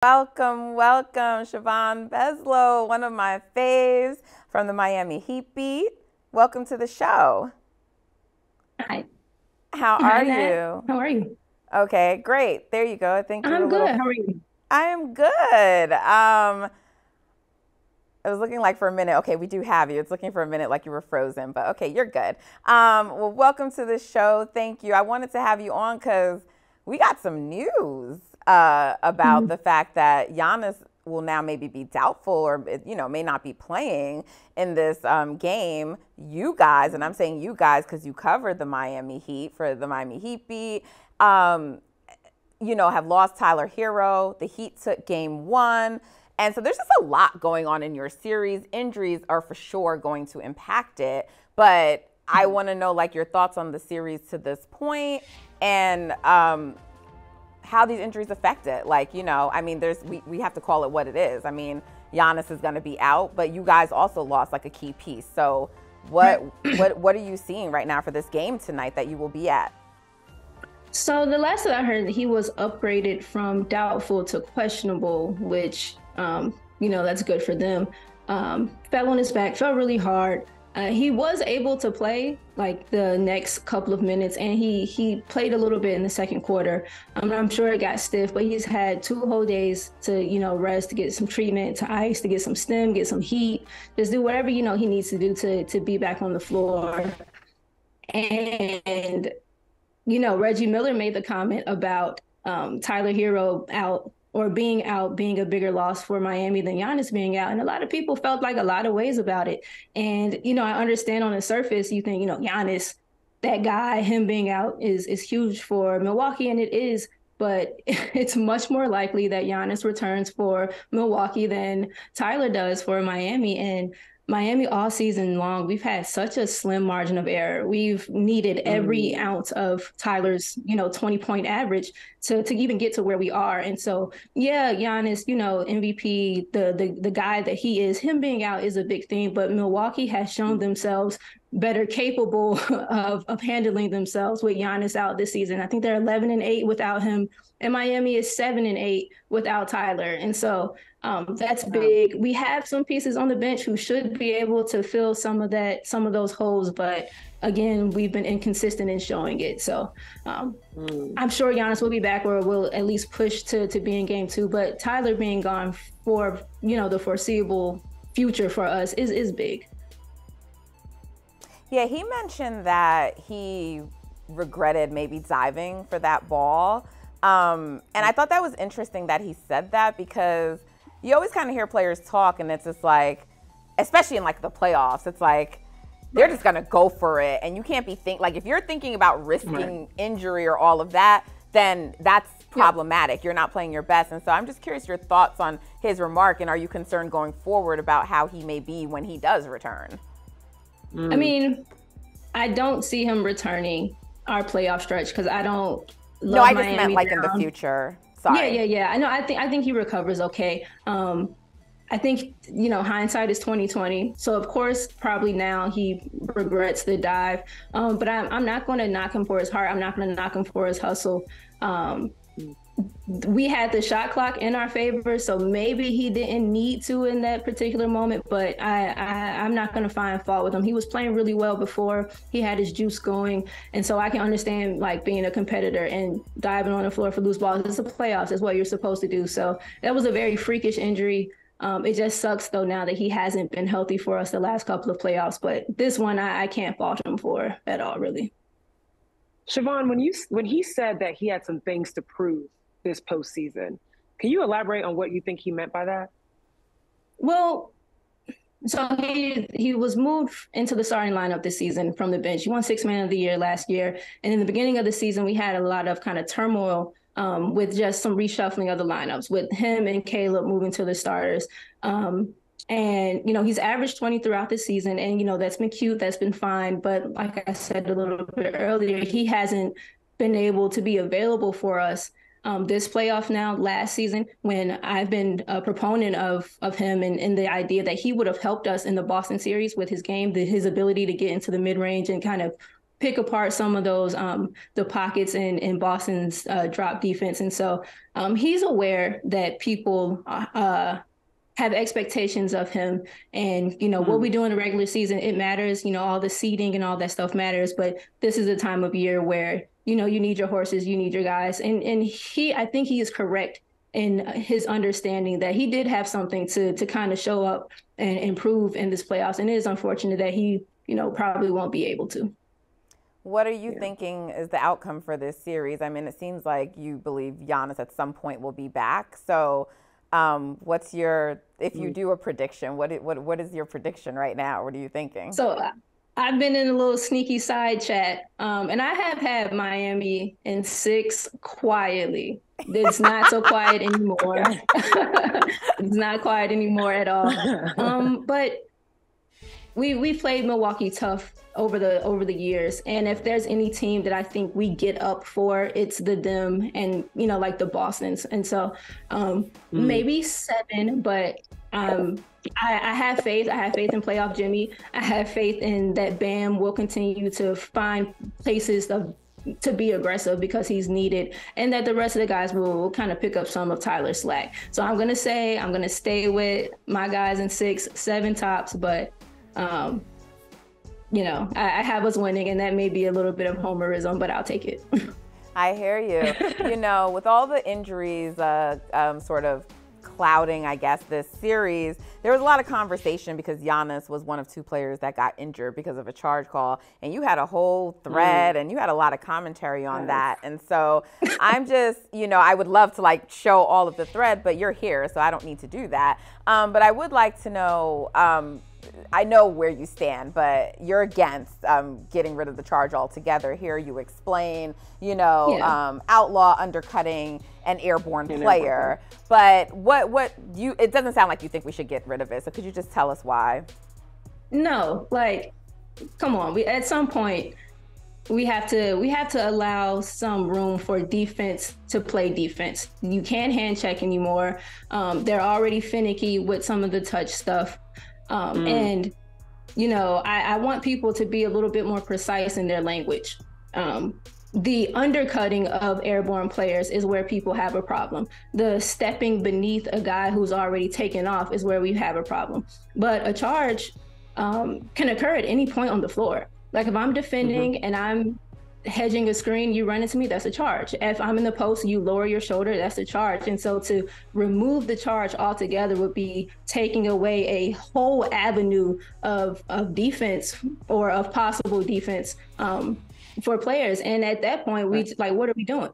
Welcome, welcome, Siobhan Beslow, one of my faves from the Miami Heat beat. Welcome to the show. Hi. How Hi, are Nat. you? How are you? Okay, great. There you go. I think you're a I'm good. little. How are you? I am good. It was looking like for a minute. Okay, we do have you. It's looking for a minute like you were frozen, but okay, you're good. Well, welcome to the show. Thank you. I wanted to have you on because we got some news about Mhm. the fact that Giannis will now maybe be doubtful or may not be playing in this game. You guys, and I'm saying you guys because you covered the Miami Heat for the Miami Heat beat. Um, have lost Tyler Hero. The Heat took game one. And so there's just a lot going on in your series. Injuries are for sure going to impact it. But I want to know like your thoughts on the series to this point and how these injuries affect it. Like, I mean, we have to call it what it is. I mean, Giannis is going to be out, but you guys also lost like a key piece. So what Right. what are you seeing right now for this game tonight that you will be at? So the last that I heard, he was upgraded from doubtful to questionable, which that's good for them. Fell on his back, fell really hard. He was able to play like the next couple of minutes, and he played a little bit in the second quarter. I'm sure it got stiff, but he's had 2 whole days to rest, to get some treatment, to ice, to get some stim, get some heat, just do whatever he needs to do to be back on the floor. And Reggie Miller made the comment about Tyler Hero out or being out being a bigger loss for Miami than Giannis being out. And a lot of people felt like a lot of ways about it. And, I understand on the surface, you think, Giannis, that guy, him being out is huge for Milwaukee, and it is. But it's much more likely that Giannis returns for Milwaukee than Tyler does for Miami. And Miami all season long, we've had such a slim margin of error. We've needed every ounce of Tyler's, 20-point average to even get to where we are. And so, yeah, Giannis, MVP, the guy that he is, him being out is a big thing. But Milwaukee has shown themselves better capable of handling themselves with Giannis out this season. I think they're 11-8 without him, and Miami is 7-8 without Tyler. And so that's big. We have some pieces on the bench who should be able to fill some of those holes, but again, we've been inconsistent in showing it. So I'm sure Giannis will be back, or will at least push to be in game two. But Tyler being gone for the foreseeable future for us is big. Yeah, he mentioned that he regretted maybe diving for that ball. And I thought that was interesting that he said that because you always kind of hear players talk and it's just like, especially in like the playoffs, it's like they're just going to go for it. And you can't be like if you're thinking about risking injury or all of that, then that's problematic. You're not playing your best. And so I'm just curious your thoughts on his remark. And are you concerned going forward about how he may be when he does return? I mean, I don't see him returning our playoff stretch because I don't No, love I just meant Miami like in the down. future. Yeah, Sorry. yeah, yeah. I know. I think he recovers okay. I think hindsight is 2020. So of course, probably now he regrets the dive. But I'm not going to knock him for his heart. I'm not going to knock him for his hustle. Um, we had the shot clock in our favor, so maybe he didn't need to in that particular moment. But I'm not going to find fault with him. He was playing really well before. He had his juice going, and so I can understand like being a competitor and diving on the floor for loose balls. It's the playoffs. It's what you're supposed to do. So that was a very freakish injury. It just sucks though now that he hasn't been healthy for us the last couple of playoffs. But this one I can't fault him for at all, really. Siobhan, when he said that he had some things to prove this postseason, can you elaborate on what you think he meant by that? Well, so he was moved into the starting lineup this season from the bench. He won Sixth Man of the Year last year, and in the beginning of the season, we had a lot of kind of turmoil with just some reshuffling of the lineups, with him and Caleb moving to the starters. And he's averaged 20 throughout the season, and that's been cute, that's been fine. But like I said a little bit earlier, he hasn't been able to be available for us this playoff now. Last season, when I've been a proponent of him and the idea that he would have helped us in the Boston series with his game, his ability to get into the mid range and kind of pick apart some of those the pockets in Boston's drop defense. And so he's aware that people have expectations of him, and what we do in the regular season, it matters. All the seeding and all that stuff matters, but this is a time of year where you need your horses, you need your guys, and I think he is correct in his understanding that he did have something to kind of show up and improve in this playoffs, and it is unfortunate that he probably won't be able to. What are you thinking is the outcome for this series? I mean, it seems like you believe Giannis at some point will be back. So what's your, if you do a prediction, what is your prediction right now? What are you thinking? So I've been in a little sneaky side chat, and I have had Miami in 6 quietly. It's not so quiet anymore. It's not quiet anymore at all. But we played Milwaukee tough over the years, and if there's any team that I think we get up for, it's them, and like the Bostons. And so maybe 7, but I have faith. I have faith in playoff Jimmy. I have faith in that Bam will continue to find places to be aggressive because he's needed, and that the rest of the guys will kind of pick up some of Tyler's slack. So I'm going to stay with my guys in 6, 7 tops, but I have us winning, and that may be a little bit of homerism, but I'll take it. I hear you. With all the injuries sort of clouding, I guess, this series, there was a lot of conversation because Giannis was one of 2 players that got injured because of a charge call, and you had a whole thread and you had a lot of commentary on that. And so I'm just, I would love to show all of the thread, but you're here, so I don't need to do that. But I would like to know, I know where you stand, but you're against getting rid of the charge altogether. Here you explain, outlaw undercutting an airborne player. But it doesn't sound like you think we should get rid of it. So could you just tell us why? No, come on. At some point we have to allow some room for defense to play defense. You can't hand check anymore. They're already finicky with some of the touch stuff. And, I want people to be a little bit more precise in their language. The undercutting of airborne players is where people have a problem. The stepping beneath a guy who's already taken off is where we have a problem. But a charge can occur at any point on the floor. Like if I'm defending and I'm hedging a screen, you run into me, that's a charge. If I'm in the post, you lower your shoulder, that's a charge. And so to remove the charge altogether would be taking away a whole avenue of defense or of possible defense for players. And at that point, what are we doing?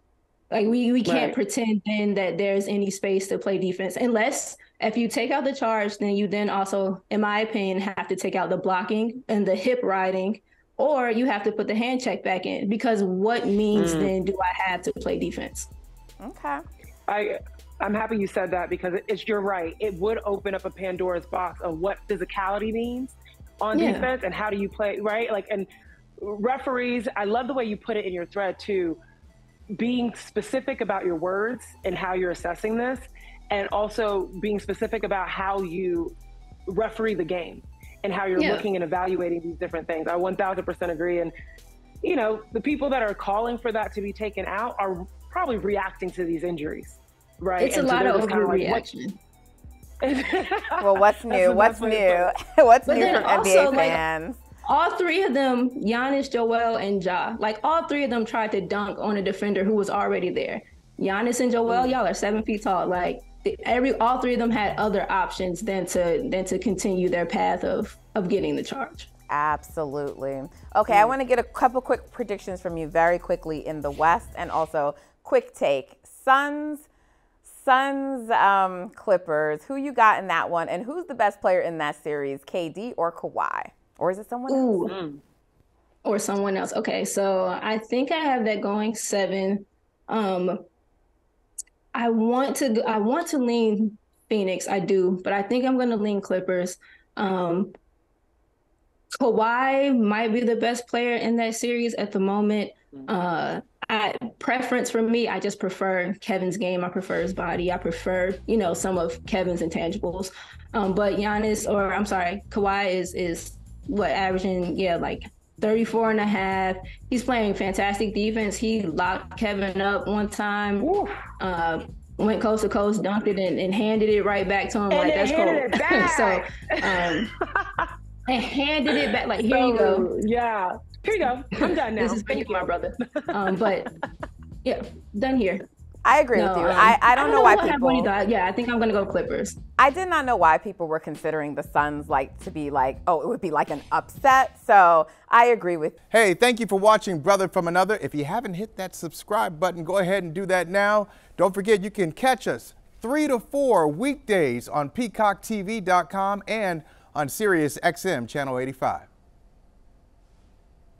We can't pretend then that there's any space to play defense unless if you take out the charge, then you then also, in my opinion, have to take out the blocking and the hip riding, or you have to put the hand check back in, because what means then do I have to play defense? Okay. I'm happy you said that, because you're right. It would open up a Pandora's box of what physicality means on defense and how do you play, right? And referees, I love the way you put it in your thread too, being specific about your words and how you're assessing this, and also being specific about how you referee the game and how you're looking and evaluating these different things. I 1000% agree. And, the people that are calling for that to be taken out are probably reacting to these injuries, right? It's a lot of overreaction. Well, what's new? What's new? What's new from NBA fans? All 3 of them, Giannis, Joel, and Ja, all 3 of them tried to dunk on a defender who was already there. Giannis and Joel, y'all are 7 feet tall. All 3 of them had other options than to continue their path of getting the charge. Absolutely. Okay, I want to get a couple quick predictions from you very quickly in the West, and also quick take. Suns, Clippers. Who you got in that one, and who's the best player in that series, KD or Kawhi? Or is it someone else? Or someone else. Okay, so I think I have that going 7. I want to lean Phoenix, I do, but I think I'm going to lean Clippers. Kawhi might be the best player in that series at the moment. Preference for me, I just prefer Kevin's game. I prefer his body. I prefer, some of Kevin's intangibles. But Kawhi is what, averaging, 34 and a half. He's playing fantastic defense. He locked Kevin up one time, went coast to coast, dunked it, and handed it right back to him. And like, that's cold. So, and handed it back. Like, here you go. Yeah. Here you go. I'm done now. This is for you, my brother. But yeah, done here. I agree with you. I don't know why people. Yeah, I think I'm gonna go Clippers. I did not know why people were considering the Suns to be like, oh, it would be like an upset. So I agree with. Hey, thank you for watching Brother from Another. If you haven't hit that subscribe button, go ahead and do that now. Don't forget you can catch us 3 to 4 weekdays on PeacockTV.com and on Sirius XM Channel 85.